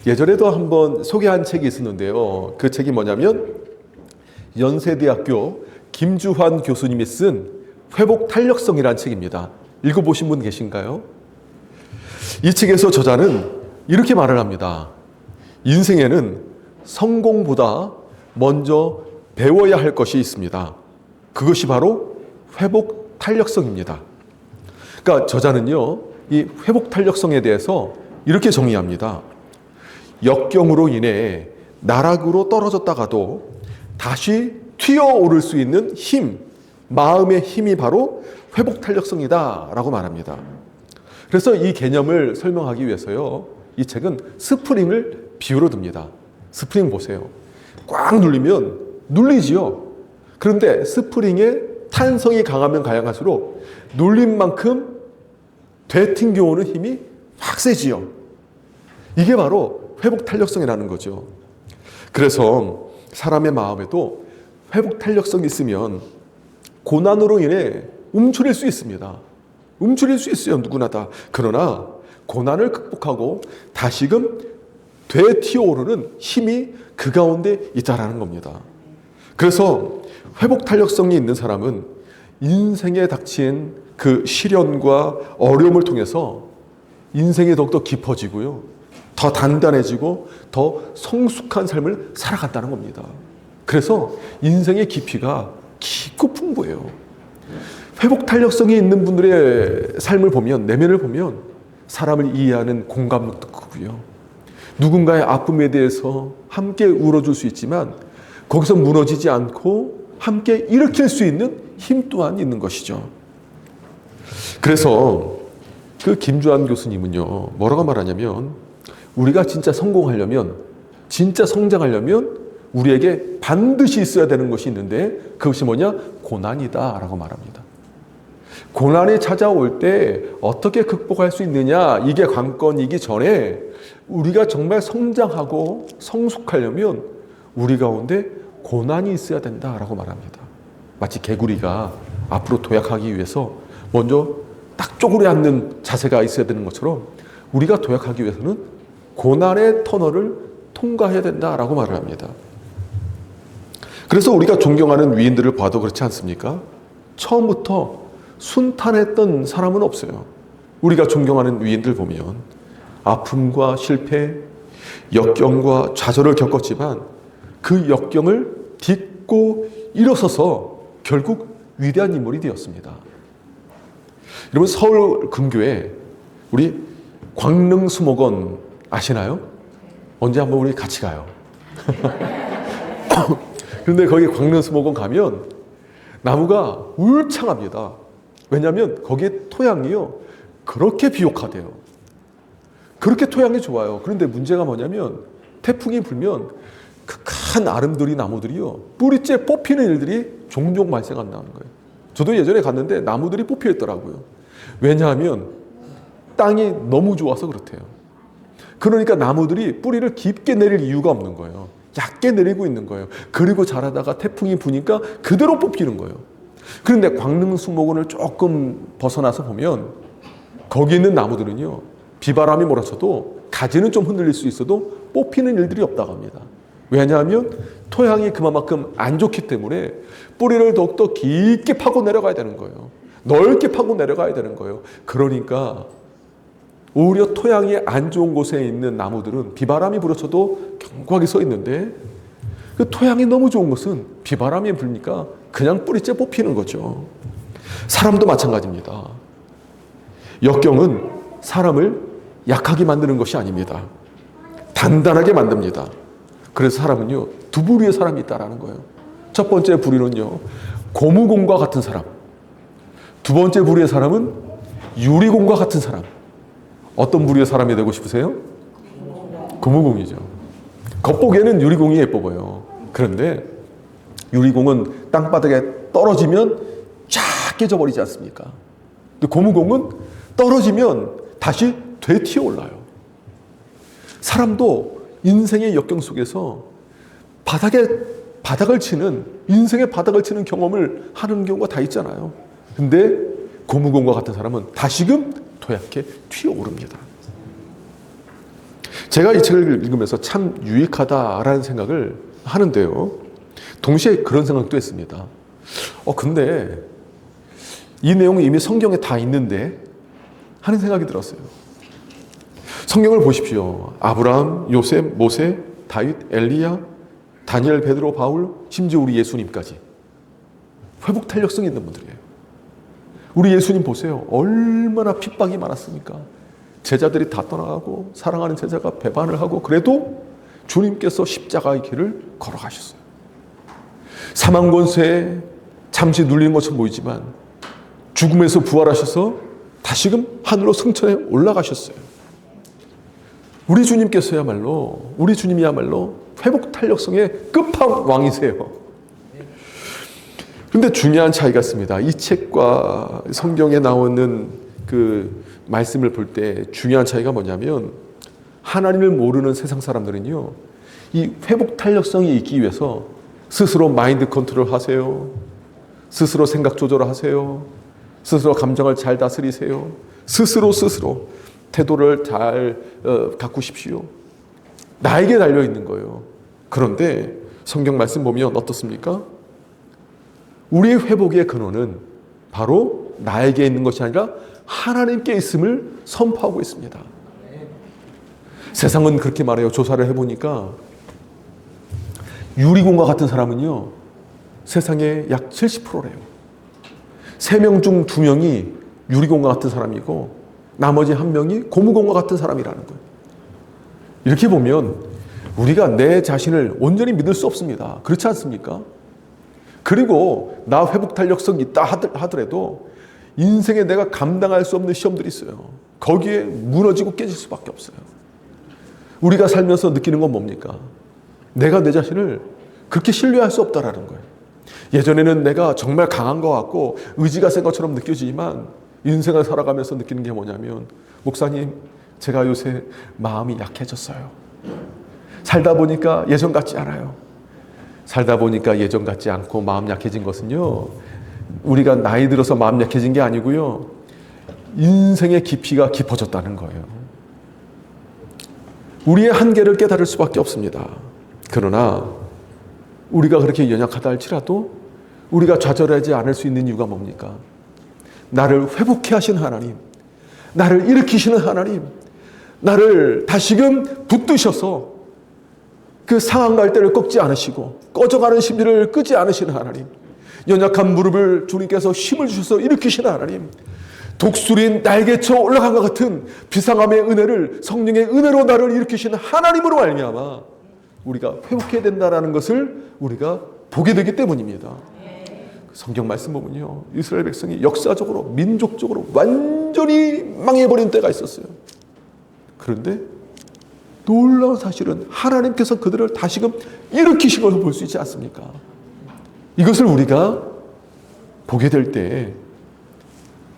예전에도 한번 소개한 책이 있었는데요. 그 책이 뭐냐면 연세대학교 김주환 교수님이 쓴 회복 탄력성이라는 책입니다. 읽어보신 분 계신가요? 이 책에서 저자는 이렇게 말을 합니다. 인생에는 성공보다 먼저 배워야 할 것이 있습니다. 그것이 바로 회복 탄력성입니다. 그러니까 저자는요, 이 회복 탄력성에 대해서 이렇게 정의합니다. 역경으로 인해 나락으로 떨어졌다가도 다시 튀어오를 수 있는 힘, 마음의 힘이 바로 회복 탄력성이다 라고 말합니다. 그래서 이 개념을 설명하기 위해서요, 이 책은 스프링을 비유로 듭니다. 스프링 보세요. 꽉 눌리면 눌리지요. 그런데 스프링의 탄성이 강하면 강할수록 눌린 만큼 되튕겨오는 힘이 확 세지요. 이게 바로 회복 탄력성이라는 거죠. 그래서 사람의 마음에도 회복 탄력성이 있으면 고난으로 인해 움츠릴 수 있습니다. 움츠릴 수 있어요. 누구나 다. 그러나 고난을 극복하고 다시금 되튀어오르는 힘이 그 가운데 있다라는 겁니다. 그래서 회복 탄력성이 있는 사람은 인생에 닥친 그 시련과 어려움을 통해서 인생이 더욱더 깊어지고요, 더 단단해지고 더 성숙한 삶을 살아간다는 겁니다. 그래서 인생의 깊이가 깊고 풍부해요. 회복 탄력성이 있는 분들의 삶을 보면, 내면을 보면 사람을 이해하는 공감력도 크고요, 누군가의 아픔에 대해서 함께 울어줄 수 있지만 거기서 무너지지 않고 함께 일으킬 수 있는 힘 또한 있는 것이죠. 그래서 그 김주환 교수님은요, 뭐라고 말하냐면 우리가 진짜 성공하려면, 진짜 성장하려면 우리에게 반드시 있어야 되는 것이 있는데 그것이 뭐냐? 고난이다 라고 말합니다. 고난이 찾아올 때 어떻게 극복할 수 있느냐, 이게 관건이기 전에 우리가 정말 성장하고 성숙하려면 우리 가운데 고난이 있어야 된다라고 말합니다. 마치 개구리가 앞으로 도약하기 위해서 먼저 딱 쪼그려 앉는 자세가 있어야 되는 것처럼 우리가 도약하기 위해서는 고난의 터널을 통과해야 된다라고 말을 합니다. 그래서 우리가 존경하는 위인들을 봐도 그렇지 않습니까? 처음부터 순탄했던 사람은 없어요. 우리가 존경하는 위인들 보면 아픔과 실패, 역경과 좌절을 겪었지만 그 역경을 딛고 일어서서 결국 위대한 인물이 되었습니다. 여러분, 서울 금교에 우리 광릉수목원 아시나요? 언제 한번 우리 같이 가요. 그런데 거기 광릉수목원 가면 나무가 울창합니다. 왜냐하면 거기에 토양이요, 그렇게 비옥하대요. 그렇게 토양이 좋아요. 그런데 문제가 뭐냐면 태풍이 불면 그 큰 아름드리 나무들이요, 뿌리째 뽑히는 일들이 종종 발생한다는 거예요. 저도 예전에 갔는데 나무들이 뽑혀 있더라고요. 왜냐하면 땅이 너무 좋아서 그렇대요. 그러니까 나무들이 뿌리를 깊게 내릴 이유가 없는 거예요. 얕게 내리고 있는 거예요. 그리고 자라다가 태풍이 부니까 그대로 뽑히는 거예요. 그런데 광릉수목원을 조금 벗어나서 보면 거기 있는 나무들은요, 비바람이 몰아쳐도 가지는 좀 흔들릴 수 있어도 뽑히는 일들이 없다고 합니다. 왜냐하면 토양이 그만큼 안 좋기 때문에 뿌리를 더욱더 깊게 파고 내려가야 되는 거예요. 넓게 파고 내려가야 되는 거예요. 그러니까 오히려 토양이 안 좋은 곳에 있는 나무들은 비바람이 불어쳐도 견고하게 서 있는데 그 토양이 너무 좋은 것은 비바람이 불니까 그냥 뿌리째 뽑히는 거죠. 사람도 마찬가지입니다. 역경은 사람을 약하게 만드는 것이 아닙니다. 단단하게 만듭니다. 그래서 사람은요, 두 부류의 사람이 있다라는 거예요. 첫 번째 부류는요, 고무공과 같은 사람. 두 번째 부류의 사람은 유리공과 같은 사람. 어떤 부류의 사람이 되고 싶으세요? 고무공이죠. 겉보기에는 유리공이 예뻐 보여요. 그런데 유리공은 땅바닥에 떨어지면 쫙 깨져버리지 않습니까? 근데 고무공은 떨어지면 다시 되튀어 올라요. 사람도 인생의 역경 속에서 바닥을 치는, 인생의 바닥을 치는 경험을 하는 경우가 다 있잖아요. 근데 고무공과 같은 사람은 다시금 도약해 튀어오릅니다. 제가 이 책을 읽으면서 참 유익하다라는 생각을 하는데요. 동시에 그런 생각도 했습니다. 근데 이 내용은 이미 성경에 다 있는데 하는 생각이 들었어요. 성경을 보십시오. 아브라함, 요셉, 모세, 다윗, 엘리야, 다니엘, 베드로, 바울, 심지어 우리 예수님까지 회복 탄력성이 있는 분들이에요. 우리 예수님 보세요. 얼마나 핍박이 많았습니까? 제자들이 다 떠나가고 사랑하는 제자가 배반을 하고 그래도 주님께서 십자가의 길을 걸어가셨어요. 사망 권세에 잠시 눌린 것처럼 보이지만 죽음에서 부활하셔서 다시금 하늘로 승천해 올라가셨어요. 우리 주님이야말로 회복 탄력성의 끝판왕이세요. 그런데 중요한 차이가 있습니다. 이 책과 성경에 나오는 그 말씀을 볼 때 중요한 차이가 뭐냐면 하나님을 모르는 세상 사람들은요, 이 회복 탄력성이 있기 위해서 스스로 마인드 컨트롤 하세요. 스스로 생각 조절하세요. 스스로 감정을 잘 다스리세요. 스스로 태도를 잘 가꾸십시오. 나에게 달려 있는 거예요. 그런데 성경 말씀 보면 어떻습니까? 우리의 회복의 근원은 바로 나에게 있는 것이 아니라 하나님께 있음을 선포하고 있습니다. 세상은 그렇게 말해요. 조사를 해보니까 유리공과 같은 사람은요, 세상에 약 70%래요. 3명 중 2명이 유리공과 같은 사람이고 나머지 1명이 고무공과 같은 사람이라는 거예요. 이렇게 보면 우리가 내 자신을 온전히 믿을 수 없습니다. 그렇지 않습니까? 그리고 나 회복 탄력성이 있다 하더라도 인생에 내가 감당할 수 없는 시험들이 있어요. 거기에 무너지고 깨질 수밖에 없어요. 우리가 살면서 느끼는 건 뭡니까? 내가 내 자신을 그렇게 신뢰할 수 없다라는 거예요. 예전에는 내가 정말 강한 것 같고 의지가 센 것처럼 느껴지지만 인생을 살아가면서 느끼는 게 뭐냐면, 목사님, 제가 요새 마음이 약해졌어요. 살다 보니까 예전 같지 않아요. 살다 보니까 예전 같지 않고 마음 약해진 것은요, 우리가 나이 들어서 마음 약해진 게 아니고요, 인생의 깊이가 깊어졌다는 거예요. 우리의 한계를 깨달을 수밖에 없습니다. 그러나 우리가 그렇게 연약하다 할지라도 우리가 좌절하지 않을 수 있는 이유가 뭡니까? 나를 회복해 하신 하나님, 나를 일으키시는 하나님, 나를 다시금 붙드셔서 그 상한 갈대를 꺾지 않으시고 꺼져가는 심지를 끄지 않으시는 하나님, 연약한 무릎을 주님께서 힘을 주셔서 일으키시는 하나님, 독수리인 날개쳐 올라간 것 같은 비상함의 은혜를, 성령의 은혜로 나를 일으키시는 하나님으로 말미암아 우리가 회복해야 된다는 것을 우리가 보게 되기 때문입니다. 성경 말씀 보면요, 이스라엘 백성이 역사적으로 민족적으로 완전히 망해버린 때가 있었어요. 그런데 놀라운 사실은 하나님께서 그들을 다시금 일으키신 것을 볼 수 있지 않습니까? 이것을 우리가 보게 될 때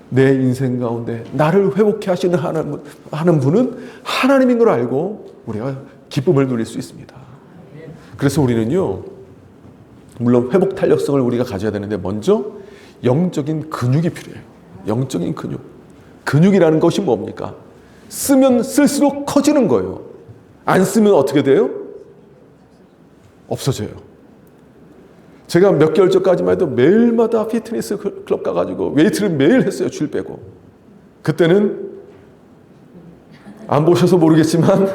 내 인생 가운데 나를 회복해 하시는 하는 분은 하나님인 걸 알고 우리가 기쁨을 누릴 수 있습니다. 그래서 우리는요, 물론 회복 탄력성을 우리가 가져야 되는데 먼저 영적인 근육이 필요해요. 영적인 근육. 근육이라는 것이 뭡니까? 쓰면 쓸수록 커지는 거예요. 안 쓰면 어떻게 돼요? 없어져요. 제가 몇 개월 전까지만 해도 매일마다 피트니스 클럽 가가지고 웨이트를 매일 했어요. 줄 빼고. 그때는 안 보셔서 모르겠지만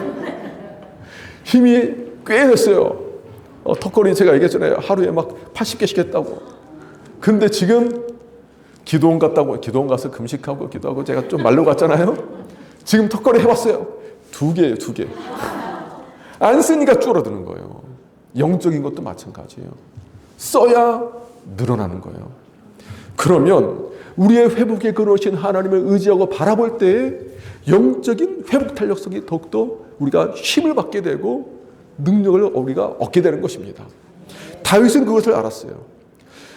힘이 꽤 됐어요. 턱걸이 제가 얘기했잖아요. 하루에 막 80개씩 했다고. 근데 지금 기도원 갔다고, 기도원 가서 금식하고 기도하고 제가 좀 말로 갔잖아요. 지금 턱걸이 해봤어요. 2개예요, 2개. 안 쓰니까 줄어드는 거예요. 영적인 것도 마찬가지예요. 써야 늘어나는 거예요. 그러면 우리의 회복에 그러신 하나님을 의지하고 바라볼 때 영적인 회복 탄력성이 더욱더 우리가 힘을 받게 되고 능력을 우리가 얻게 되는 것입니다. 다윗은 그것을 알았어요.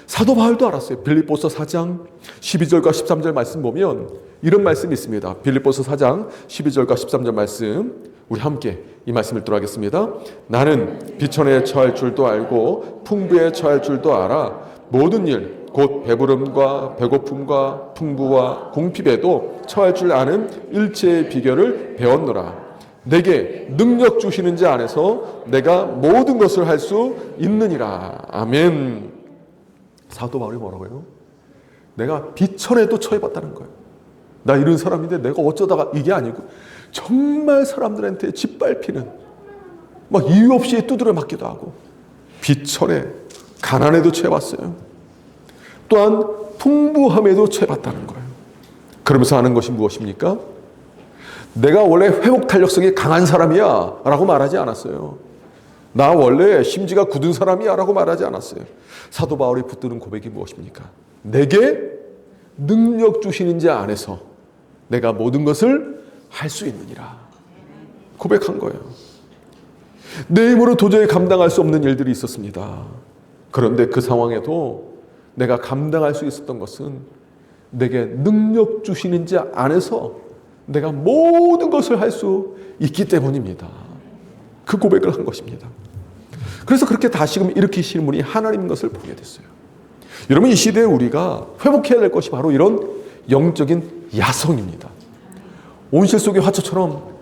사도 바울도 알았어요. 빌립보서 4장 12절과 13절 말씀 보면 이런 말씀이 있습니다. 빌립보서 4장 12절과 13절 말씀, 우리 함께 이 말씀을 들어가겠습니다. 나는 비천에 처할 줄도 알고 풍부에 처할 줄도 알아. 모든 일, 곧 배부름과 배고픔과 풍부와 궁핍에도 처할 줄 아는 일체의 비결을 배웠노라. 내게 능력 주시는 자 안에서 내가 모든 것을 할 수 있느니라. 아멘. 사도 바울이 뭐라고 해요? 내가 비천에도 처해봤다는 거예요. 나 이런 사람인데 내가 어쩌다가, 이게 아니고 정말 사람들한테 짓밟히는, 막 이유 없이 두드려 맞기도 하고, 비천에, 가난에도 처해봤어요. 또한 풍부함에도 처해봤다는 거예요. 그러면서 하는 것이 무엇입니까? 내가 원래 회복 탄력성이 강한 사람이야 라고 말하지 않았어요. 나 원래 심지가 굳은 사람이야 라고 말하지 않았어요. 사도 바울이 붙드는 고백이 무엇입니까? 내게 능력 주시는 자 안에서 내가 모든 것을 할 수 있느니라 고백한 거예요. 내 힘으로 도저히 감당할 수 없는 일들이 있었습니다. 그런데 그 상황에도 내가 감당할 수 있었던 것은 내게 능력 주시는 자 안에서 내가 모든 것을 할 수 있기 때문입니다. 그 고백을 한 것입니다. 그래서 그렇게 다시금 일으키시는 분이 하나님인 것을 보게 됐어요. 여러분, 이 시대에 우리가 회복해야 될 것이 바로 이런 영적인 야성입니다. 온실 속의 화초처럼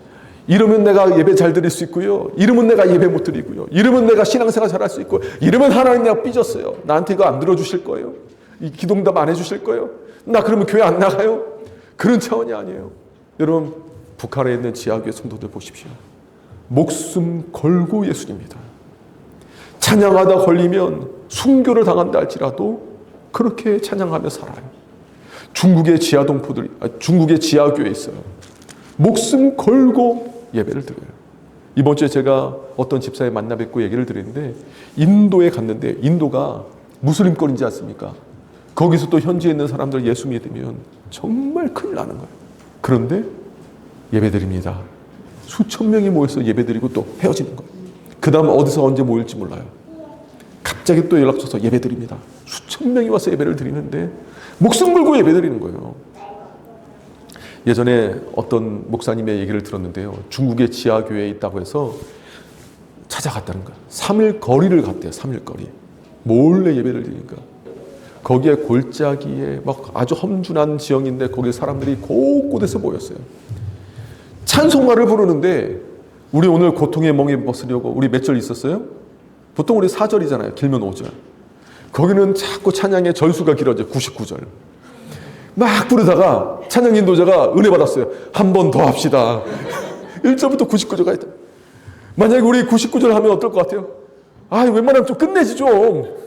이러면 내가 예배 잘 드릴 수 있고요, 이러면 내가 예배 못 드리고요, 이러면 내가 신앙생활 잘할 수 있고, 이러면 하나님 내가 삐졌어요, 나한테 이거 안 들어주실 거예요, 이 기도응답 안 해주실 거예요, 나 그러면 교회 안 나가요. 그런 차원이 아니에요. 여러분, 북한에 있는 지하교회 성도들 보십시오. 목숨 걸고 예수님입니다. 찬양하다 걸리면 순교를 당한다 할지라도 그렇게 찬양하며 살아요. 중국의 지하동포들이, 중국의 지하교회에 있어요. 목숨 걸고 예배를 드려요. 이번 주에 제가 어떤 집사에 만나 뵙고 얘기를 드렸는데, 인도에 갔는데, 인도가 무슬림권이지 않습니까? 거기서 또 현지에 있는 사람들 예수 믿으면 정말 큰일 나는 거예요. 그런데 예배 드립니다. 수천 명이 모여서 예배 드리고 또 헤어지는 거예요. 그 다음 어디서 언제 모일지 몰라요. 갑자기 또 연락 줘서 예배 드립니다. 수천 명이 와서 예배를 드리는데 목숨 걸고 예배 드리는 거예요. 예전에 어떤 목사님의 얘기를 들었는데요. 중국의 지하교회에 있다고 해서 찾아갔다는 거예요. 3일 거리를 갔대요. 3일 거리. 몰래 예배를 드리니까. 거기에 골짜기에 막 아주 험준한 지형인데 거기에 사람들이 곳곳에서 모였어요. 찬송가를 부르는데, 우리 오늘 고통의 멍에 벗으려고 우리 몇 절 있었어요? 보통 우리 4절이잖아요. 길면 5절. 거기는 자꾸 찬양의 절수가 길어져요. 99절. 막 부르다가 찬양 인도자가 은혜 받았어요. 한 번 더 합시다. 1절부터 99절까지 있다. 만약에 우리 99절 하면 어떨 것 같아요? 아, 웬만하면 좀 끝내지 좀.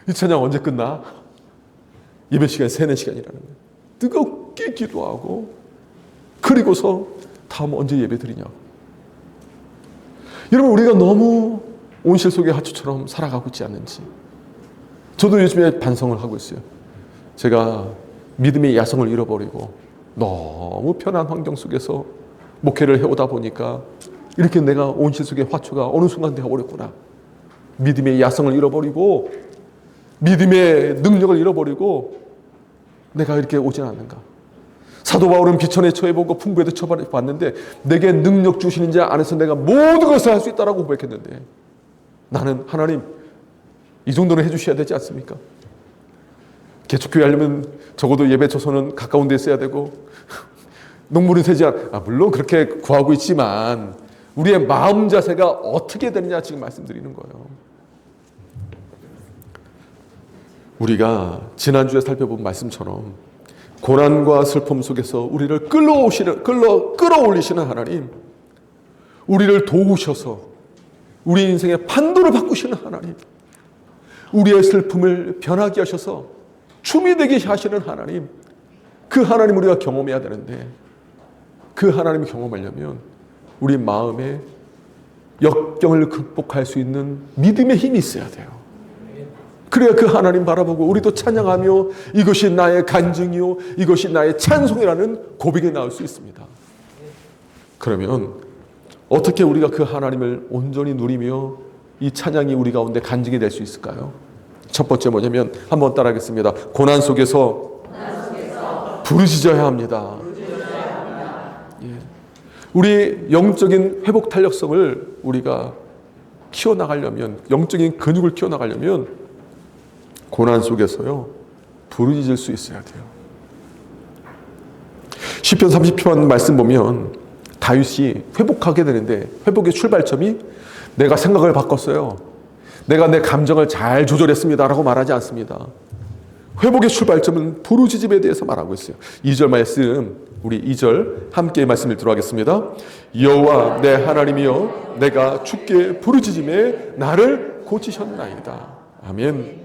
이 찬양 언제 끝나? 예배 시간 3-4시간이라는 거예요. 뜨겁게 기도하고, 그리고서 다음 언제 예배 드리냐. 여러분, 우리가 너무 온실 속의 하초처럼 살아가고 있지 않는지. 저도 요즘에 반성을 하고 있어요. 제가 믿음의 야성을 잃어버리고 너무 편한 환경 속에서 목회를 해오다 보니까 이렇게 내가 온실 속의 화초가 어느 순간 되어버렸구나. 믿음의 야성을 잃어버리고 믿음의 능력을 잃어버리고 내가 이렇게 오진 않는가. 사도 바울은 비천에 처해보고 풍부에도 처해봤는데 내게 능력 주시는 자 안에서 내가 모든 것을 할 수 있다라고 고백했는데, 나는 하나님 이 정도는 해주셔야 되지 않습니까? 개척교회 하려면 적어도 예배 처소는 가까운 데 있어야 되고 농물은 세지 물론 그렇게 구하고 있지만 우리의 마음 자세가 어떻게 되느냐 지금 말씀드리는 거예요. 우리가 지난주에 살펴본 말씀처럼 고난과 슬픔 속에서 우리를 끌어올리시는 하나님, 우리를 도우셔서 우리 인생의 판도를 바꾸시는 하나님, 우리의 슬픔을 변하게 하셔서 춤이 되게 하시는 하나님, 그 하나님 우리가 경험해야 되는데, 그 하나님을 경험하려면 우리 마음에 역경을 극복할 수 있는 믿음의 힘이 있어야 돼요. 그래야 그 하나님 바라보고 우리도 찬양하며 이것이 나의 간증이요, 이것이 나의 찬송이라는 고백이 나올 수 있습니다. 그러면 어떻게 우리가 그 하나님을 온전히 누리며 이 찬양이 우리 가운데 간증이 될 수 있을까요? 첫 번째 뭐냐면, 한번 따라하겠습니다. 고난 속에서 부르짖어야 합니다. 예. 우리 영적인 회복 탄력성을 우리가 키워나가려면, 영적인 근육을 키워나가려면 고난 속에서요 부르짖을 수 있어야 돼요. 시편 30편 말씀 보면 다윗이 회복하게 되는데 회복의 출발점이 내가 생각을 바꿨어요. 내가 내 감정을 잘 조절했습니다. 라고 말하지 않습니다. 회복의 출발점은 부르짖음에 대해서 말하고 있어요. 2절 말씀, 우리 2절 함께 말씀을 들어가겠습니다. 여호와 내 하나님이여 내가 주께 부르짖음에 나를 고치셨나이다. 아멘.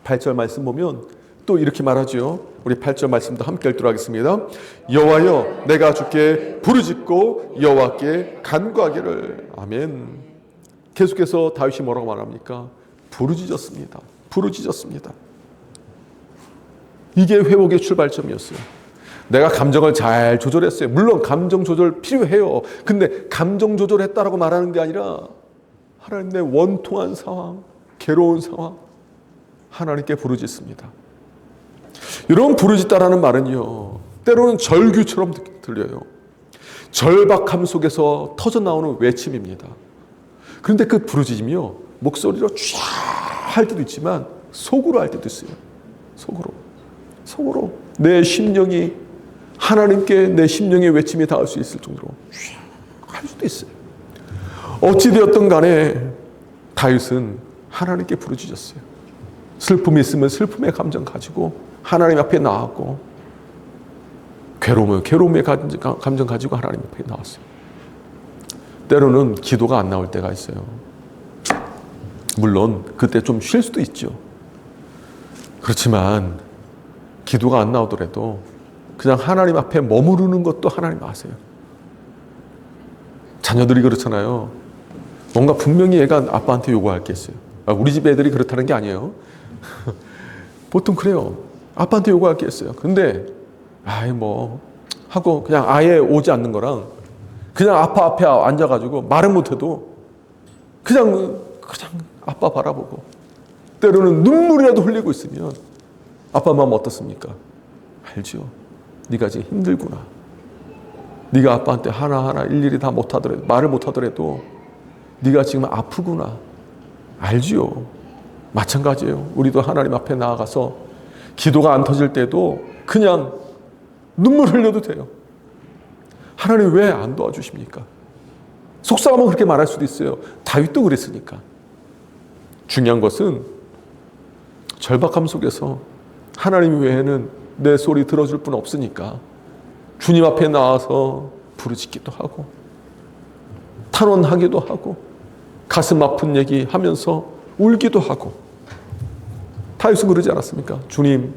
8절 말씀 보면 또 이렇게 말하죠. 우리 8절 말씀도 함께 읽도록 하겠습니다. 여호와여 내가 주께 부르짖고 여호와께 간구하기를. 아멘. 계속해서 다윗이 뭐라고 말합니까? 부르짖었습니다. 부르짖었습니다. 이게 회복의 출발점이었어요. 내가 감정을 잘 조절했어요. 물론 감정 조절 필요해요. 근데 감정 조절했다라고 말하는 게 아니라 하나님 내 원통한 상황, 괴로운 상황 하나님께 부르짖습니다. 여러분, 부르짖다라는 말은요, 때로는 절규처럼 들려요. 절박함 속에서 터져나오는 외침입니다. 그런데 그 부르짖음이요, 목소리로 쫙 할 때도 있지만 속으로 할 때도 있어요. 속으로 내 심령이 하나님께 내 심령의 외침이 닿을 수 있을 정도로 쫙 할 수도 있어요. 어찌되었든 간에 다윗은 하나님께 부르짖었어요. 슬픔이 있으면 슬픔의 감정 가지고 하나님 앞에 나왔고, 괴로움은 괴로움의 감정 가지고 하나님 앞에 나왔어요. 때로는 기도가 안 나올 때가 있어요. 물론 그때 좀 쉴 수도 있죠. 그렇지만 기도가 안 나오더라도 그냥 하나님 앞에 머무르는 것도 하나님 아세요. 자녀들이 그렇잖아요. 뭔가 분명히 얘가 아빠한테 요구할 게 있어요. 우리 집 애들이 그렇다는 게 아니에요. 보통 그래요. 아빠한테 요구할 게 있어요. 근데 하고 그냥 아예 오지 않는 거랑 그냥 아빠 앞에 앉아가지고 말은 못해도 그냥 아빠 바라보고 때로는 눈물이라도 흘리고 있으면 아빠 마음 어떻습니까? 알죠. 네가 지금 힘들구나. 네가 아빠한테 하나하나 일일이 다 못하더라도, 말을 못하더라도 네가 지금 아프구나. 알지요. 마찬가지예요. 우리도 하나님 앞에 나아가서 기도가 안 터질 때도 그냥 눈물 흘려도 돼요. 하나님 왜 안 도와주십니까? 속상하면 그렇게 말할 수도 있어요. 다윗도 그랬으니까. 중요한 것은 절박함 속에서 하나님 외에는 내 소리 들어줄 분 없으니까 주님 앞에 나와서 부르짖기도 하고 탄원하기도 하고 가슴 아픈 얘기 하면서 울기도 하고. 다윗은 그러지 않았습니까? 주님,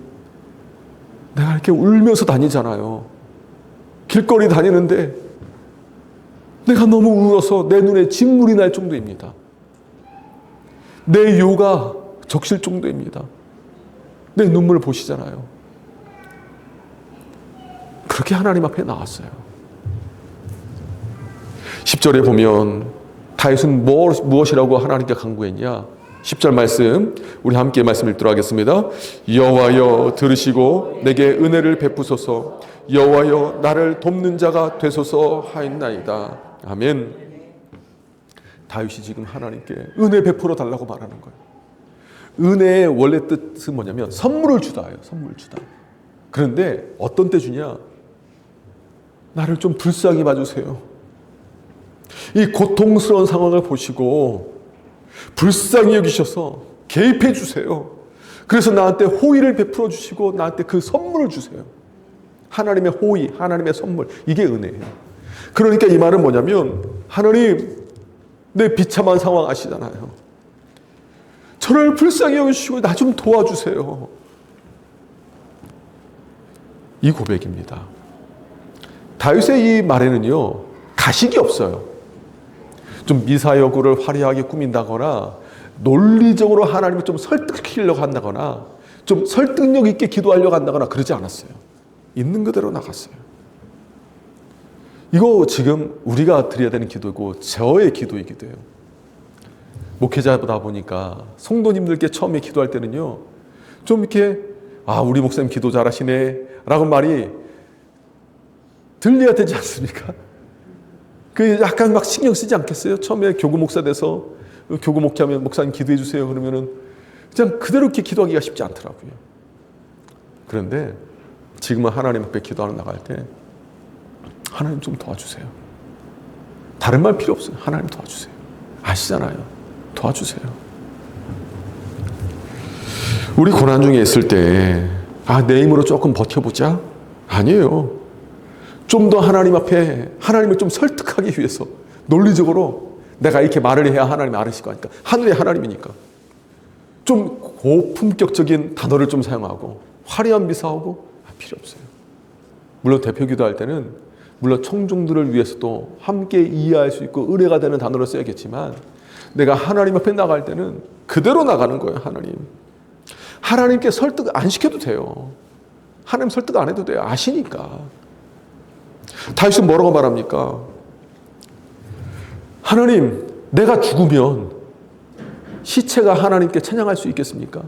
내가 이렇게 울면서 다니잖아요. 길거리 다니는데 내가 너무 울어서 내 눈에 진물이 날 정도입니다. 내 요가 적실 정도입니다. 내 눈물 보시잖아요. 그렇게 하나님 앞에 나왔어요. 10절에 보면 다윗은 무엇이라고 하나님께 간구했냐? 10절 말씀, 우리 함께 말씀 읽도록 하겠습니다. 여호와여 들으시고 내게 은혜를 베푸소서. 여호와여 나를 돕는 자가 되소서 하였나이다. 아멘. 다윗이 지금 하나님께 은혜 베풀어 달라고 말하는 거예요. 은혜의 원래 뜻은 뭐냐면 선물을 주다예요. 선물 주다. 그런데 어떤 때 주냐? 나를 좀 불쌍히 봐주세요. 이 고통스러운 상황을 보시고 불쌍히 여기셔서 개입해 주세요. 그래서 나한테 호의를 베풀어 주시고 나한테 그 선물을 주세요. 하나님의 호의, 하나님의 선물, 이게 은혜예요. 그러니까 이 말은 뭐냐면 하나님, 내 비참한 상황 아시잖아요. 저를 불쌍히 여기시고 나 좀 도와주세요. 이 고백입니다. 다윗의 이 말에는요, 가식이 없어요. 좀 미사여구를 화려하게 꾸민다거나 논리적으로 하나님을 좀 설득시키려고 한다거나 좀 설득력 있게 기도하려고 한다거나 그러지 않았어요. 있는 그대로 나갔어요. 이거 지금 우리가 드려야 되는 기도고 저의 기도이기도 해요. 목회자보다 보니까 성도님들께 처음에 기도할 때는요, 좀 이렇게 우리 목사님 기도 잘하시네 라고 말이 들려야 되지 않습니까? 그 약간 막 신경 쓰지 않겠어요? 처음에 교구 목사 돼서 교구 목회하면 목사님 기도해 주세요 그러면은 그냥 그대로 이렇게 기도하기가 쉽지 않더라고요. 그런데 지금은 하나님 앞에 기도하러 나갈 때 하나님 좀 도와주세요. 다른 말 필요 없어요. 하나님 도와주세요. 아시잖아요. 도와주세요. 우리 고난 중에 있을 때, 내 힘으로 조금 버텨보자? 아니에요. 좀 더 하나님 앞에 하나님을 좀 설득하기 위해서 논리적으로 내가 이렇게 말을 해야 하나님이 알으실 거니까. 하늘의 하나님이니까. 좀 고품격적인 단어를 좀 사용하고 화려한 미사하고 필요 없어요. 물론 대표 기도할 때는 물론 청중들을 위해서도 함께 이해할 수 있고 의뢰가 되는 단어를 써야겠지만 내가 하나님 앞에 나갈 때는 그대로 나가는 거예요. 하나님께 설득 안 시켜도 돼요. 하나님 설득 안 해도 돼요. 아시니까. 다윗은 뭐라고 말합니까? 하나님, 내가 죽으면 시체가 하나님께 찬양할 수 있겠습니까?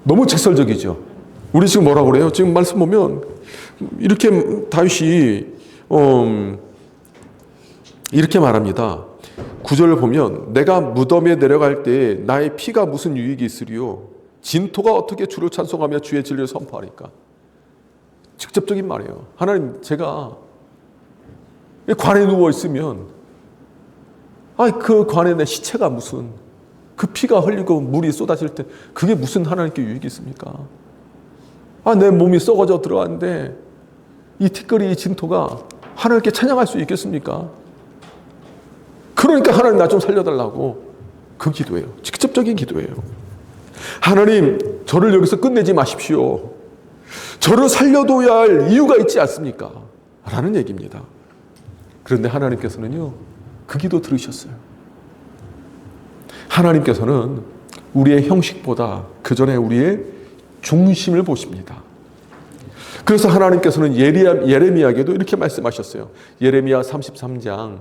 너무 직설적이죠. 우리 지금 뭐라고 그래요? 지금 말씀 보면 이렇게 다윗이 이렇게 말합니다. 9절을 보면 내가 무덤에 내려갈 때 나의 피가 무슨 유익이 있으리요? 진토가 어떻게 주를 찬송하며 주의 진리를 선포하리까? 직접적인 말이에요. 하나님, 제가 관에 누워 있으면 그 관에 내 시체가 무슨 그 피가 흘리고 물이 쏟아질 때 그게 무슨 하나님께 유익이 있습니까? 내 몸이 썩어져 들어왔는데 이 티끌이 이 진토가 하나님께 찬양할 수 있겠습니까? 그러니까 하나님 나 좀 살려달라고 그 기도예요. 직접적인 기도예요. 하나님, 저를 여기서 끝내지 마십시오. 저를 살려둬야 할 이유가 있지 않습니까? 라는 얘기입니다. 그런데 하나님께서는요, 그 기도 들으셨어요. 하나님께서는 우리의 형식보다 그 전에 우리의 중심을 보십니다. 그래서 하나님께서는 예레미야에게도 이렇게 말씀하셨어요. 예레미야 33장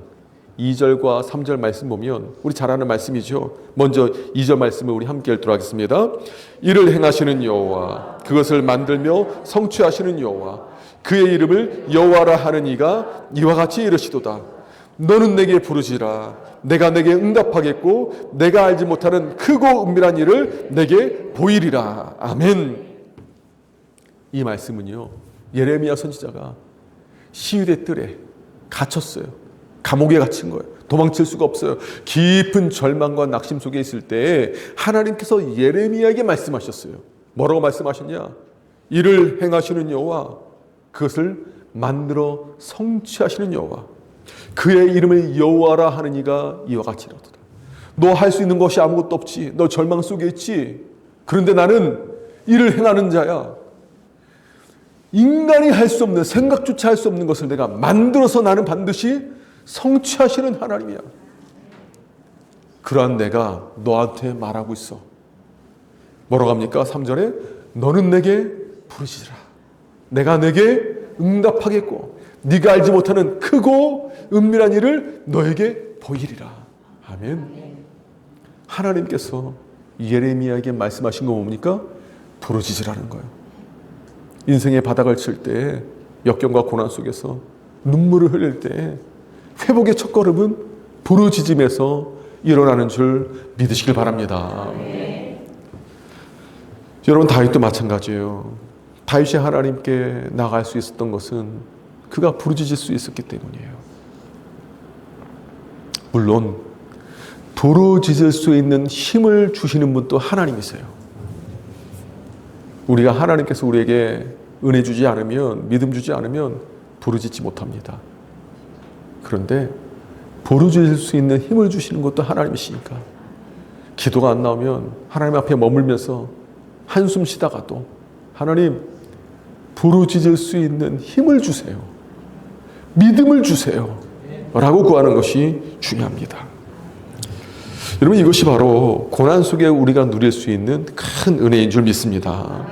2절과 3절 말씀 보면 우리 잘 아는 말씀이죠. 먼저 2절 말씀을 우리 함께 읽도록 하겠습니다. 이를 행하시는 여호와, 그것을 만들며 성취하시는 여호와, 그의 이름을 여호와라 하는 이가 이와 같이 이르시도다. 너는 내게 부르시라. 내가 내게 응답하겠고 내가 알지 못하는 크고 은밀한 일을 내게 보이리라. 아멘. 이 말씀은요, 예레미야 선지자가 시위대 뜰에 갇혔어요. 감옥에 갇힌 거예요. 도망칠 수가 없어요. 깊은 절망과 낙심 속에 있을 때 하나님께서 예레미야에게 말씀하셨어요. 뭐라고 말씀하셨냐? 이를 행하시는 여호와, 그것을 만들어 성취하시는 여호와, 그의 이름을 여호와라 하는 이가 이와 같이 이르도다. 너 할 수 있는 것이 아무것도 없지. 너 절망 속에 있지. 그런데 나는 이를 행하는 자야. 인간이 할 수 없는, 생각조차 할 수 없는 것을 내가 만들어서 나는 반드시 성취하시는 하나님이야. 그러한 내가 너한테 말하고 있어. 뭐라고 합니까? 3절에 너는 내게 부르시라. 내가 내게 응답하겠고 네가 알지 못하는 크고 은밀한 일을 너에게 보이리라. 아멘. 하나님께서 예레미야에게 말씀하신 거 뭡니까? 부르짖으라는 거예요. 인생의 바닥을 칠 때, 역경과 고난 속에서 눈물을 흘릴 때 회복의 첫걸음은 부르짖음에서 일어나는 줄 믿으시길 바랍니다. 여러분, 다윗도 마찬가지예요. 다윗이 하나님께 나갈 수 있었던 것은 그가 부르짖을 수 있었기 때문이에요. 물론 부르짖을 수 있는 힘을 주시는 분도 하나님이세요. 우리가 하나님께서 우리에게 은혜 주지 않으면, 믿음 주지 않으면 부르짖지 못합니다. 그런데 부르짖을 수 있는 힘을 주시는 것도 하나님이시니까 기도가 안 나오면 하나님 앞에 머물면서 한숨 쉬다가도 하나님, 부르짖을 수 있는 힘을 주세요. 믿음을 주세요. 라고 구하는 것이 중요합니다. 여러분, 이것이 바로 고난 속에 우리가 누릴 수 있는 큰 은혜인 줄 믿습니다.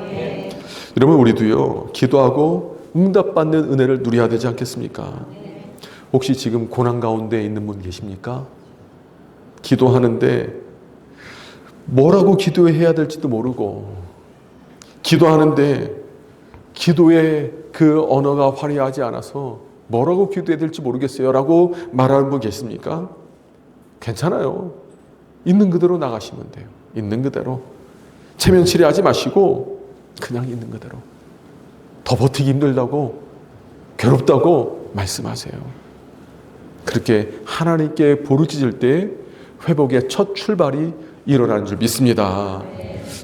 여러분, 우리도요, 기도하고 응답받는 은혜를 누려야 되지 않겠습니까? 혹시 지금 고난 가운데 있는 분 계십니까? 기도하는데 뭐라고 기도해야 될지도 모르고, 기도하는데 기도의 그 언어가 화려하지 않아서 뭐라고 기도해야 될지 모르겠어요 라고 말하는 분 계십니까? 괜찮아요. 있는 그대로 나가시면 돼요. 있는 그대로. 체면치레하지 마시고 그냥 있는 그대로. 더 버티기 힘들다고 괴롭다고 말씀하세요. 그렇게 하나님께 부르짖을 때 회복의 첫 출발이 일어나는 줄 믿습니다.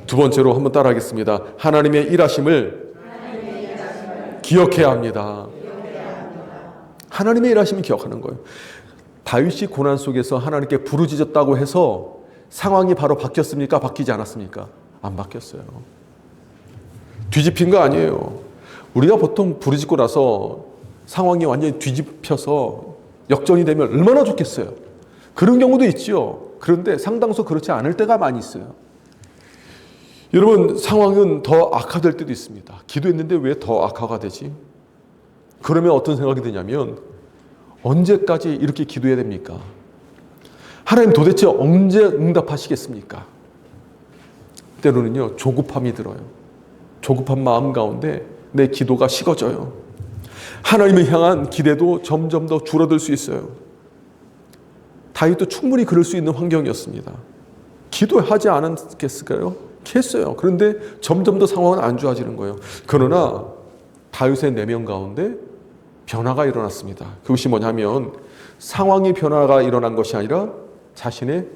두 번째로 한번 따라하겠습니다. 하나님의 일하심을 기억해야 합니다. 하나님의 일하심을 기억하는 거예요. 다윗이 고난 속에서 하나님께 부르짖었다고 해서 상황이 바로 바뀌었습니까? 바뀌지 않았습니까? 안 바뀌었어요. 뒤집힌 거 아니에요. 우리가 보통 부르짖고 나서 상황이 완전히 뒤집혀서 역전이 되면 얼마나 좋겠어요. 그런 경우도 있죠. 그런데 상당수 그렇지 않을 때가 많이 있어요. 여러분, 상황은 더 악화될 때도 있습니다. 기도했는데 왜 더 악화가 되지? 그러면 어떤 생각이 드냐면, 언제까지 이렇게 기도해야 됩니까? 하나님 도대체 언제 응답하시겠습니까? 때로는요, 조급함이 들어요. 조급한 마음 가운데 내 기도가 식어져요. 하나님을 향한 기대도 점점 더 줄어들 수 있어요. 다윗도 충분히 그럴 수 있는 환경이었습니다. 기도하지 않았겠을까요? 했어요. 그런데 점점 더 상황은 안 좋아지는 거예요. 그러나 다윗의 내면 가운데 변화가 일어났습니다. 그것이 뭐냐면 상황의 변화가 일어난 것이 아니라 자신의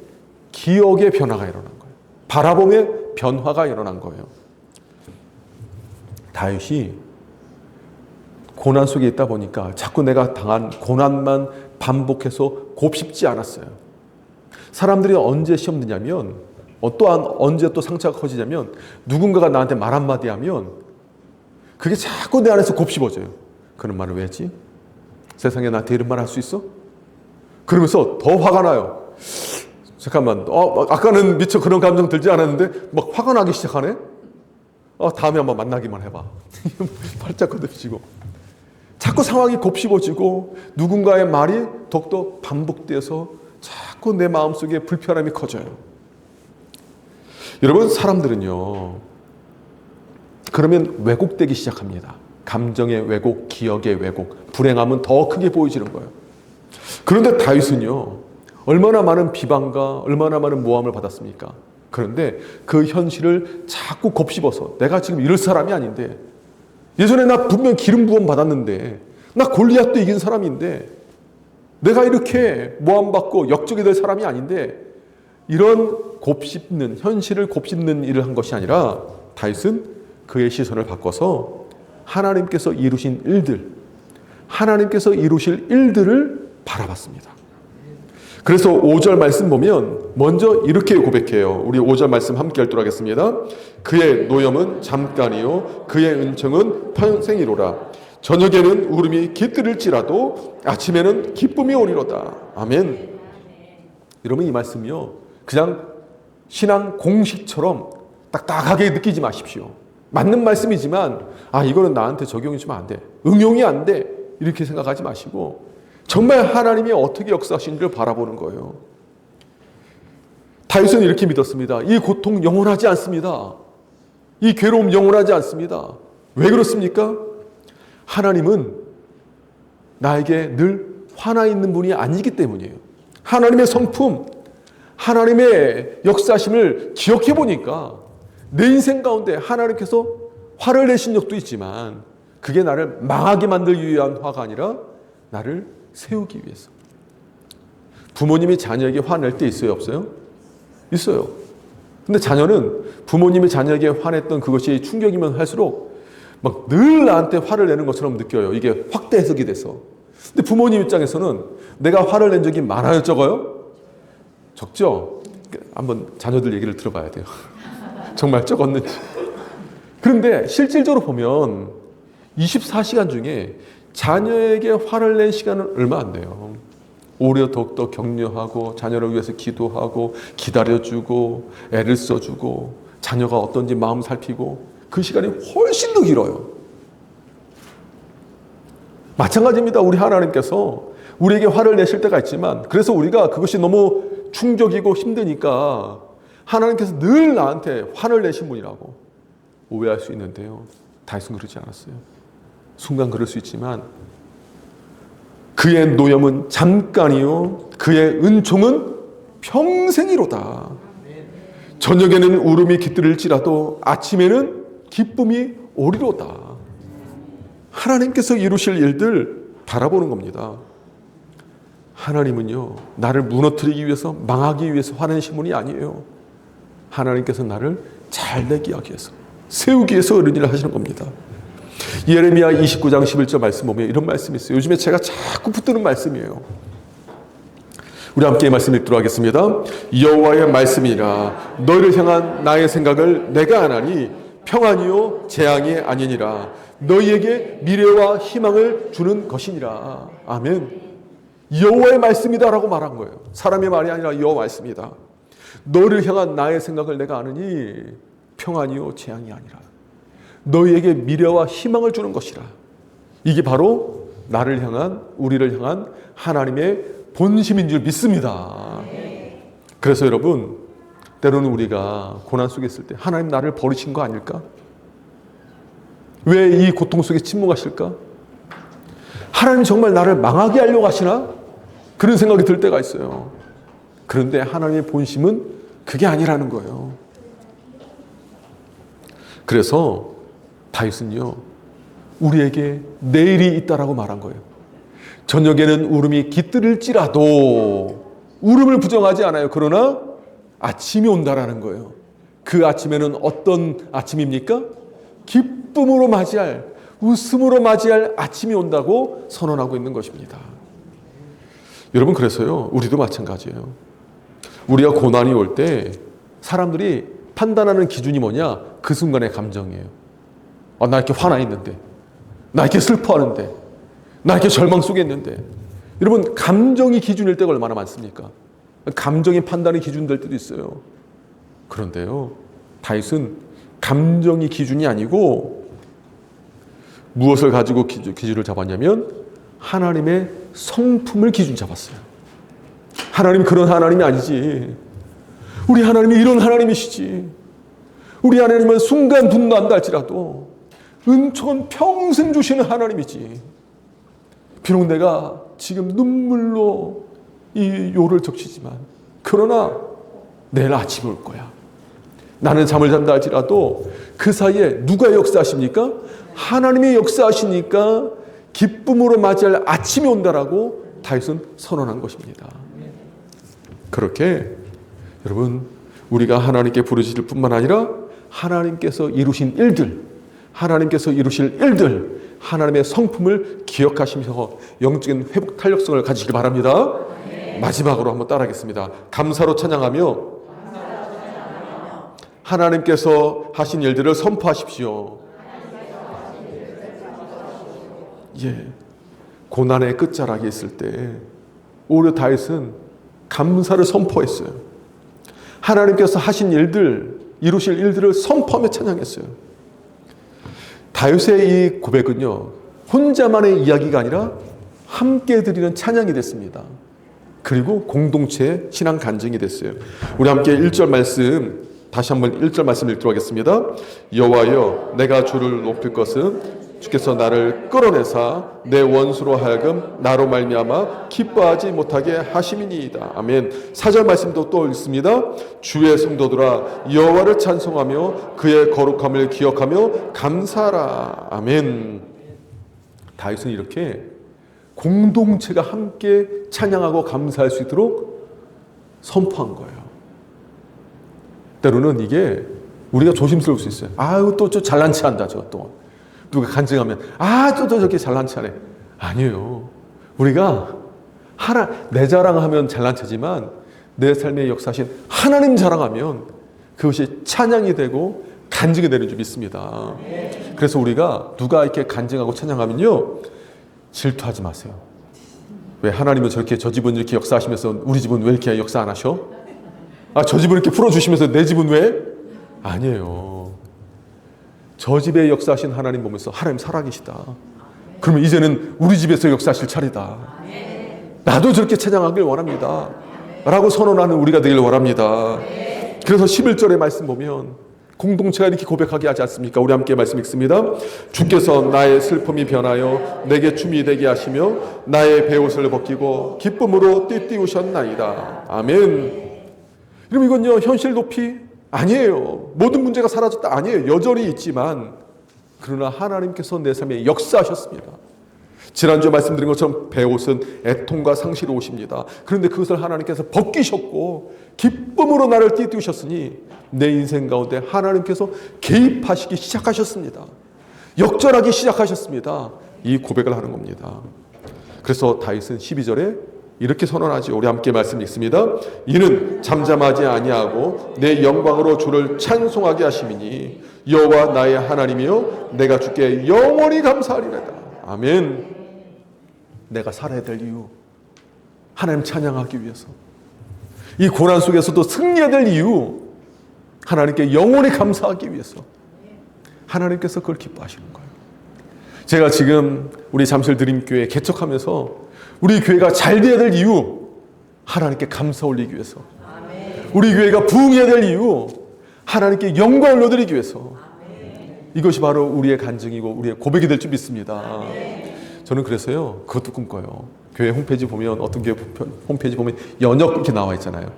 기억의 변화가 일어난 거예요. 바라봄의 변화가 일어난 거예요. 다윗이 고난 속에 있다 보니까 자꾸 내가 당한 고난만 반복해서 곱씹지 않았어요. 사람들이 언제 시험 드냐면, 또한 언제 또 상처가 커지냐면, 누군가가 나한테 말 한마디 하면 그게 자꾸 내 안에서 곱씹어져요. 그런 말을 왜 했지? 세상에 나한테 이런 말 할 수 있어? 그러면서 더 화가 나요. 잠깐만, 아까는 미처 그런 감정 들지 않았는데 막 화가 나기 시작하네? 다음에 한번 만나기만 해봐. 팔짝 걷어붙이고. 자꾸 상황이 곱씹어지고 누군가의 말이 더욱더 반복돼서 자꾸 내 마음속에 불편함이 커져요. 여러분, 사람들은요, 그러면 왜곡되기 시작합니다. 감정의 왜곡, 기억의 왜곡, 불행함은 더 크게 보여지는 거예요. 그런데 다윗은요, 얼마나 많은 비방과 얼마나 많은 모함을 받았습니까? 그런데 그 현실을 자꾸 곱씹어서 내가 지금 이럴 사람이 아닌데, 예전에 나 분명 기름 부음 받았는데, 나 골리앗도 이긴 사람인데, 내가 이렇게 모함받고 역적이 될 사람이 아닌데, 이런 곱씹는, 현실을 곱씹는 일을 한 것이 아니라 다윗은 그의 시선을 바꿔서 하나님께서 이루신 일들, 하나님께서 이루실 일들을 바라봤습니다. 그래서 5절 말씀 보면 먼저 이렇게 고백해요. 우리 5절 말씀 함께 읽도록 하겠습니다. 그의 노염은 잠깐이요 그의 은총은 평생이로라. 저녁에는 울음이 깃들을지라도 아침에는 기쁨이 오리로다. 아멘. 여러분, 이 말씀이요, 그냥 신앙 공식처럼 딱딱하게 느끼지 마십시오. 맞는 말씀이지만 이거는 나한테 적용이 좀 안 돼, 응용이 안 돼, 이렇게 생각하지 마시고 정말 하나님이 어떻게 역사하시는지를 바라보는 거예요. 다윗은 이렇게 믿었습니다. 이 고통 영원하지 않습니다. 이 괴로움 영원하지 않습니다. 왜 그렇습니까? 하나님은 나에게 늘 화나 있는 분이 아니기 때문이에요. 하나님의 성품, 하나님의 역사심을 기억해 보니까 내 인생 가운데 하나님께서 화를 내신 적도 있지만 그게 나를 망하게 만들기 위한 화가 아니라 나를 세우기 위해서. 부모님이 자녀에게 화낼 때 있어요, 없어요? 있어요. 근데 자녀는 부모님이 자녀에게 화냈던 그것이 충격이면 할수록 막 늘 나한테 화를 내는 것처럼 느껴요. 이게 확대 해석이 돼서. 근데 부모님 입장에서는 내가 화를 낸 적이 많아요, 적어요? 적죠? 한번 자녀들 얘기를 들어봐야 돼요. 정말 적었는지. 그런데 실질적으로 보면 24시간 중에 자녀에게 화를 낸 시간은 얼마 안 돼요. 오히려 더욱더 격려하고 자녀를 위해서 기도하고 기다려주고 애를 써주고 자녀가 어떤지 마음 살피고 그 시간이 훨씬 더 길어요. 마찬가지입니다. 우리 하나님께서 우리에게 화를 내실 때가 있지만 그래서 우리가 그것이 너무 충격이고 힘드니까 하나님께서 늘 나한테 화를 내신 분이라고 오해할 수 있는데요. 다윗은 그러지 않았어요. 순간 그럴 수 있지만 그의 노염은 잠깐이요 그의 은총은 평생이로다. 저녁에는 울음이 깃들을지라도 아침에는 기쁨이 오리로다. 하나님께서 이루실 일들 바라보는 겁니다. 하나님은요, 나를 무너뜨리기 위해서, 망하기 위해서 화내신 분이 아니에요. 하나님께서 나를 잘 되게 하기 위해서, 세우기 위해서 그런 일을 하시는 겁니다. 예레미야 29장 11절 말씀 보면 이런 말씀이 있어요. 요즘에 제가 자꾸 붙드는 말씀이에요. 우리 함께 이 말씀 읽도록 하겠습니다. 여호와의 말씀이라 너희를 향한 나의 생각을 내가 아나니 평안이요 재앙이 아니니라. 너희에게 미래와 희망을 주는 것이니라. 아멘. 여호와의 말씀이다라고 말한 거예요. 사람의 말이 아니라 여호와 말씀이다. 너희를 향한 나의 생각을 내가 아느니 평안이요 재앙이 아니라. 너희에게 미래와 희망을 주는 것이라. 이게 바로 나를 향한, 우리를 향한 하나님의 본심인 줄 믿습니다. 그래서 여러분, 때로는 우리가 고난 속에 있을 때 하나님 나를 버리신 거 아닐까? 왜 이 고통 속에 침묵하실까? 하나님 정말 나를 망하게 하려고 하시나? 그런 생각이 들 때가 있어요. 그런데 하나님의 본심은 그게 아니라는 거예요. 그래서 다윗은요, 우리에게 내일이 있다라고 말한 거예요. 저녁에는 울음이 깃들일지라도 울음을 부정하지 않아요. 그러나 아침이 온다라는 거예요. 그 아침에는 어떤 아침입니까? 기쁨으로 맞이할, 웃음으로 맞이할 아침이 온다고 선언하고 있는 것입니다. 여러분, 그래서요, 우리도 마찬가지예요. 우리가 고난이 올 때 사람들이 판단하는 기준이 뭐냐? 그 순간의 감정이에요. 나 이렇게 화나 있는데, 나 이렇게 슬퍼하는데, 나 이렇게 절망 속에 있는데. 여러분, 감정이 기준일 때가 얼마나 많습니까? 감정이 판단의 기준 될 때도 있어요. 그런데요, 다윗은 감정이 기준이 아니고 무엇을 가지고 기준을 잡았냐면 하나님의 성품을 기준 잡았어요. 하나님 그런 하나님이 아니지. 우리 하나님이 이런 하나님이시지. 우리 하나님은 순간 분노한다 할지라도 은총은 평생 주시는 하나님이지. 비록 내가 지금 눈물로 이 요를 적시지만 그러나 내일 아침이 올 거야. 나는 잠을 잔다 할지라도 그 사이에 누가 역사하십니까? 하나님이 역사하시니까 기쁨으로 맞이할 아침이 온다라고 다윗은 선언한 것입니다. 그렇게 여러분, 우리가 하나님께 부르짖을 뿐만 아니라 하나님께서 이루신 일들, 하나님께서 이루실 일들, 하나님의 성품을 기억하시면서 영적인 회복 탄력성을 가지시길 바랍니다. 마지막으로 한번 따라하겠습니다. 감사로 찬양하며 하나님께서 하신 일들을 선포하십시오. 예, 고난의 끝자락에 있을 때 오히려 다윗은 감사를 선포했어요. 하나님께서 하신 일들, 이루실 일들을 선포하며 찬양했어요. 다윗의 이 고백은요, 혼자만의 이야기가 아니라 함께 드리는 찬양이 됐습니다. 그리고 공동체의 신앙 간증이 됐어요. 우리 함께 1절 말씀, 다시 한번 1절 말씀 읽도록 하겠습니다. 여호와여, 내가 주를 높일 것은 주께서 나를 끌어내사 내 원수로 하여금 나로 말미암아 기뻐하지 못하게 하심이니이다. 아멘. 4절 말씀도 또 읽습니다. 주의 성도들아, 여호와를 찬송하며 그의 거룩함을 기억하며 감사하라. 아멘. 다윗은 이렇게 공동체가 함께 찬양하고 감사할 수 있도록 선포한 거예요. 때로는 이게 우리가 조심스러울 수 있어요. 아유, 또 저 잘난 체 한다, 저 또. 누가 간증하면, 또 저렇게 잘난 체 하네. 아니에요. 우리가 내 자랑하면 잘난 체지만 내 삶의 역사하신 하나님 자랑하면 그것이 찬양이 되고 간증이 되는 줄 믿습니다. 그래서 우리가 누가 이렇게 간증하고 찬양하면요, 질투하지 마세요. 왜 하나님은 저렇게 저 집은 이렇게 역사하시면서 우리 집은 왜 이렇게 역사 안 하셔? 저 집은 이렇게 풀어주시면서 내 집은 왜? 아니에요. 저 집에 역사하신 하나님 보면서 하나님 살아계시다. 그러면 이제는 우리 집에서 역사하실 차례다. 나도 저렇게 찬양하길 원합니다. 라고 선언하는 우리가 되길 원합니다. 그래서 11절의 말씀 보면 공동체가 이렇게 고백하게 하지 않습니까? 우리 함께 말씀 읽습니다. 주께서 나의 슬픔이 변하여 내게 춤이 되게 하시며 나의 베옷을 벗기고 기쁨으로 띠띠우셨나이다. 아멘. 그럼 이건요, 현실 도피? 아니에요. 모든 문제가 사라졌다? 아니에요. 여전히 있지만 그러나 하나님께서 내 삶에 역사하셨습니다. 지난주에 말씀드린 것처럼 배옷은 애통과 상실로 오십니다. 그런데 그것을 하나님께서 벗기셨고 기쁨으로 나를 띄우셨으니 내 인생 가운데 하나님께서 개입하시기 시작하셨습니다. 역전하기 시작하셨습니다. 이 고백을 하는 겁니다. 그래서 다윗은 12절에 이렇게 선언하죠. 우리 함께 말씀 읽습니다. 이는 잠잠하지 아니하고 내 영광으로 주를 찬송하게 하심이니 여호와 나의 하나님이여 내가 주께 영원히 감사하리로다. 아멘. 내가 살아야 될 이유, 하나님 찬양하기 위해서, 이 고난 속에서도 승리해야 될 이유, 하나님께 영원히 감사하기 위해서 하나님께서 그걸 기뻐하시는 거예요. 제가 지금 우리 잠실 드림교회 개척하면서 우리 교회가 잘 돼야 될 이유, 하나님께 감사 올리기 위해서, 우리 교회가 부흥해야 될 이유, 하나님께 영광을 올려드리기 위해서, 이것이 바로 우리의 간증이고 우리의 고백이 될 줄 믿습니다. 저는 그래서요, 그것도 꿈꿔요. 교회 홈페이지 보면, 어떤 교회 홈페이지 보면 연역 이렇게 나와 있잖아요.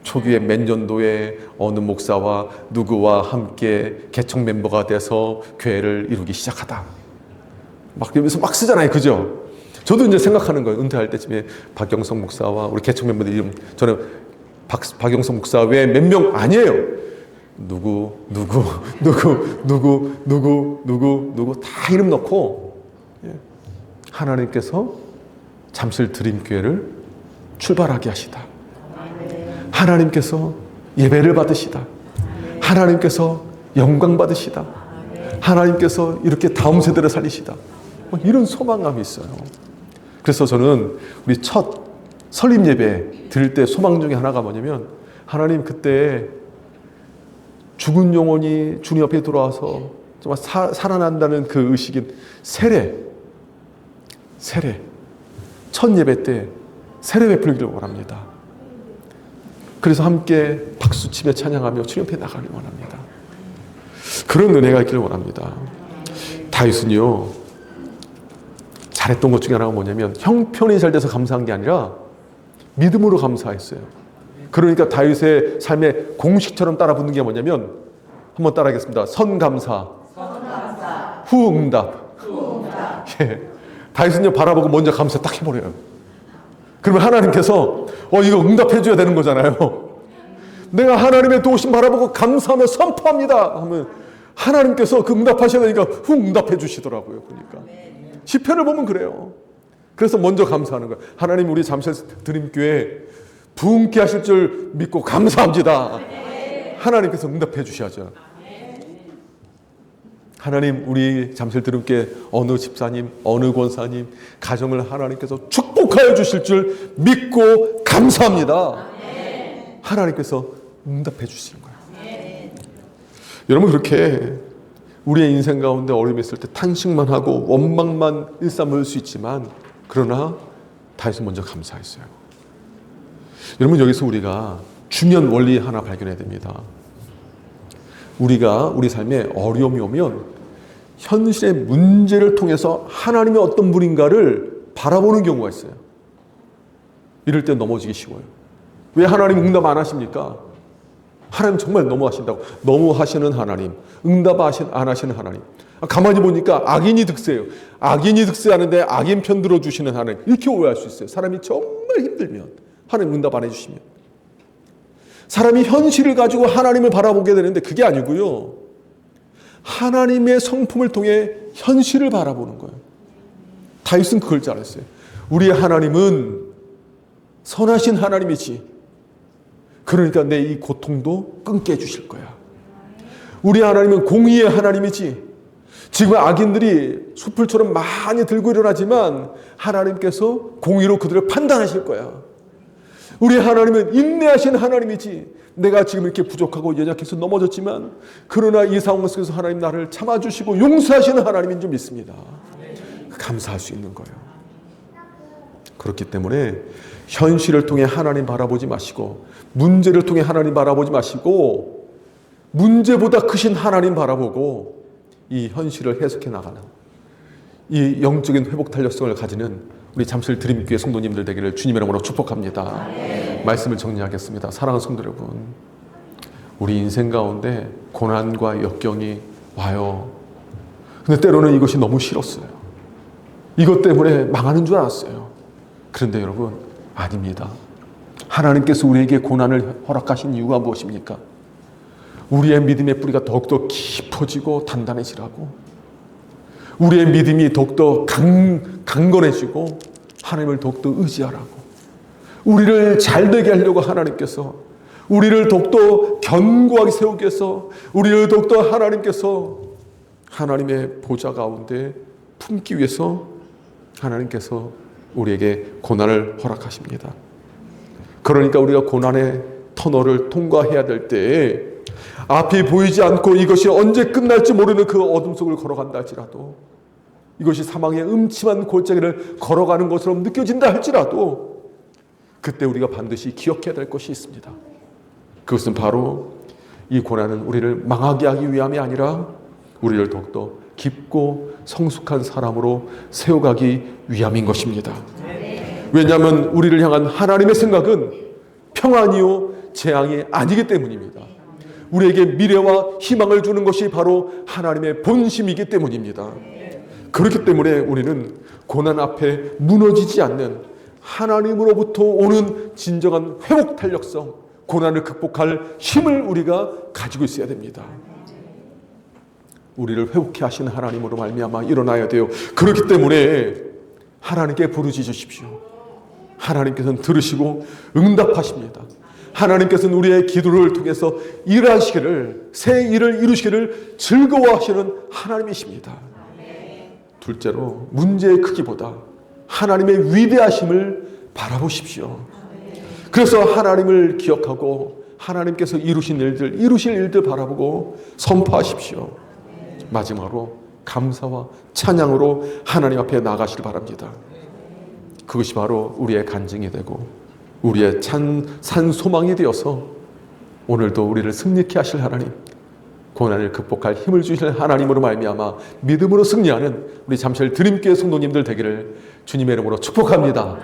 초기에 몇 년도에 어느 목사와 누구와 함께 개척 멤버가 돼서 교회를 이루기 시작하다. 막 여기서 막 쓰잖아요. 그죠? 저도 이제 생각하는 거예요. 은퇴할 때쯤에 박영성 목사와 우리 개척 멤버들 이름, 저는 박영성 목사 외에 몇 명 아니에요. 누구 다 이름 넣고 하나님께서 잠실 드림교회를 출발하게 하시다. 하나님께서 예배를 받으시다. 하나님께서 영광 받으시다. 하나님께서 이렇게 다음 세대를 살리시다. 이런 소망감이 있어요. 그래서 저는 우리 첫 설립 예배 드릴 때 소망 중에 하나가 뭐냐면, 하나님 그때 죽은 영혼이 주님 앞에 돌아와서 정말 살아난다는 그 의식인 세례 첫 예배 때 세례 베풀기를 원합니다. 그래서 함께 박수치며 찬양하며 주님 앞에 나가길 원합니다. 그런 은혜가 있기를 원합니다. 다윗은요, 잘했던 것 중에 하나가 뭐냐면 형편이 잘 돼서 감사한 게 아니라 믿음으로 감사했어요. 그러니까 다윗의 삶의 공식처럼 따라 붙는 게 뭐냐면, 한번 따라하겠습니다. 선감사, 후응답. 예. 다윗은요, 바라보고 먼저 감사 딱 해버려요. 그러면 하나님께서 이거 응답해줘야 되는 거잖아요. 내가 하나님의 도우심 바라보고 감사하며 선포합니다 하면 하나님께서 그 응답하셔야 되니까 응답해 주시더라고요. 그러니까 시편을 보면 그래요. 그래서 먼저 감사하는 거예요. 하나님, 우리 잠실 드림교회 부흥케 하실 줄 믿고 감사합니다. 하나님께서 응답해 주셔야죠. 하나님, 우리 잠실 드림교회 어느 집사님, 어느 권사님 가정을 하나님께서 축복하여 주실 줄 믿고 감사합니다. 하나님께서 응답해 주시는 거예요. 여러분, 그렇게 우리의 인생 가운데 어려움이 있을 때 탄식만 하고 원망만 일삼을 수 있지만, 그러나 다윗은 먼저 감사했어요. 여러분, 여기서 우리가 중요한 원리 하나 발견해야 됩니다. 우리가 우리 삶에 어려움이 오면 현실의 문제를 통해서 하나님의 어떤 분인가를 바라보는 경우가 있어요. 이럴 때 넘어지기 쉬워요. 왜 하나님 응답 안 하십니까? 하나님 정말 너무하신다고. 너무하시는 하나님, 응답 안 하시는 하나님. 가만히 보니까 악인이 득세해요. 악인이 득세하는데 악인 편 들어주시는 하나님, 이렇게 오해할 수 있어요. 사람이 정말 힘들면, 하나님 응답 안 해주시면. 사람이 현실을 가지고 하나님을 바라보게 되는데 그게 아니고요, 하나님의 성품을 통해 현실을 바라보는 거예요. 다윗은 그걸 잘했어요. 우리의 하나님은 선하신 하나님이지, 그러니까 내 이 고통도 끊게 해주실 거야. 우리 하나님은 공의의 하나님이지, 지금 악인들이 숯불처럼 많이 들고 일어나지만 하나님께서 공의로 그들을 판단하실 거야. 우리 하나님은 인내하신 하나님이지, 내가 지금 이렇게 부족하고 연약해서 넘어졌지만 그러나 이 상황 속에서 하나님 나를 참아주시고 용서하시는 하나님인 줄 믿습니다. 감사할 수 있는 거예요. 그렇기 때문에 현실을 통해 하나님 바라보지 마시고, 문제를 통해 하나님 바라보지 마시고, 문제보다 크신 하나님 바라보고 이 현실을 해석해 나가는, 이 영적인 회복 탄력성을 가지는 우리 잠실 드림교회 성도님들 되기를 주님의 이름으로 축복합니다. 말씀을 정리하겠습니다. 사랑하는 성도 여러분, 우리 인생 가운데 고난과 역경이 와요. 근데 때로는 이것이 너무 싫었어요. 이것 때문에 망하는 줄 알았어요. 그런데 여러분, 아닙니다. 하나님께서 우리에게 고난을 허락하신 이유가 무엇입니까? 우리의 믿음의 뿌리가 더욱더 깊어지고 단단해지라고, 우리의 믿음이 더욱더 강건해지고 하나님을 더욱더 의지하라고, 우리를 잘되게 하려고 하나님께서, 우리를 더욱더 견고하게 세우기 위해서, 우리를 더욱더 하나님께서 하나님의 보좌 가운데 품기 위해서 하나님께서 우리에게 고난을 허락하십니다. 그러니까 우리가 고난의 터널을 통과해야 될 때에 앞이 보이지 않고 이것이 언제 끝날지 모르는 그 어둠 속을 걸어간다 할지라도, 이것이 사망의 음침한 골짜기를 걸어가는 것처럼 느껴진다 할지라도, 그때 우리가 반드시 기억해야 될 것이 있습니다. 그것은 바로 이 고난은 우리를 망하게 하기 위함이 아니라 우리를 더욱더 깊고 성숙한 사람으로 세워가기 위함인 것입니다. 왜냐하면 우리를 향한 하나님의 생각은 평안이요 재앙이 아니기 때문입니다. 우리에게 미래와 희망을 주는 것이 바로 하나님의 본심이기 때문입니다. 그렇기 때문에 우리는 고난 앞에 무너지지 않는 하나님으로부터 오는 진정한 회복 탄력성, 고난을 극복할 힘을 우리가 가지고 있어야 됩니다. 우리를 회복해 하시는 하나님으로 말미암아 일어나야 돼요. 그렇기 때문에 하나님께 부르짖으십시오. 하나님께서는 들으시고 응답하십니다. 하나님께서는 우리의 기도를 통해서 일하시기를, 새 일을 이루시기를 즐거워하시는 하나님이십니다. 둘째로, 문제의 크기보다 하나님의 위대하심을 바라보십시오. 그래서 하나님을 기억하고 하나님께서 이루신 일들, 이루실 일들 바라보고 선포하십시오. 마지막으로 감사와 찬양으로 하나님 앞에 나가시길 바랍니다. 그것이 바로 우리의 간증이 되고 우리의 산 소망이 되어서 오늘도 우리를 승리케 하실 하나님, 고난을 극복할 힘을 주실 하나님으로 말미암아 믿음으로 승리하는 우리 잠실 드림교회 성도님들 되기를 주님의 이름으로 축복합니다.